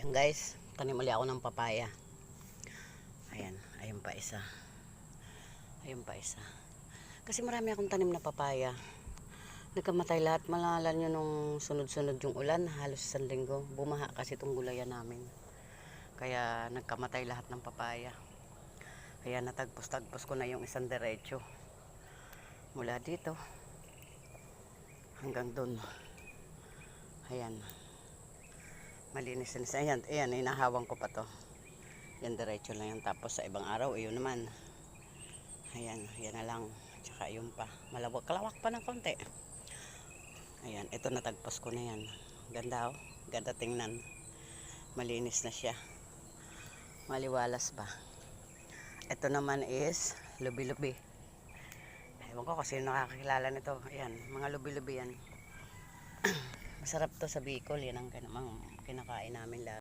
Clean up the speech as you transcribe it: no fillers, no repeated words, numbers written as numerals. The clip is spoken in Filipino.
Guys, tanim ulit ako ng papaya. Ayan, ayun pa isa. Ayun pa isa. Kasi marami akong tanim na papaya. Nagkamatay lahat. Malala nyo nung sunod-sunod yung ulan, halos isang linggo. Bumaha kasi itong gulayan namin. Kaya nagkamatay lahat ng papaya. Kaya natagpos-tagpos ko na yung isang diretso. Mula dito hanggang dun. Ayan. Malinis-linis. Ayan, ayan, inahawang ko pa to. Yan, diretso lang yan. Tapos sa ibang araw, yun naman. Ayan, yan na lang. Tsaka yun pa. Malawak, kalawak pa ng konti. Ayan, ito natagpos ko na yan. Ganda, oh. Ganda tingnan. Malinis na siya. Maliwalas ba. Ito naman is lubi-lubi. Ewan ko kasi nakakilala nito. Ayan, mga lubi-lubi yan. Masarap to sa Bicol. Yan ang kinakain namin lahat.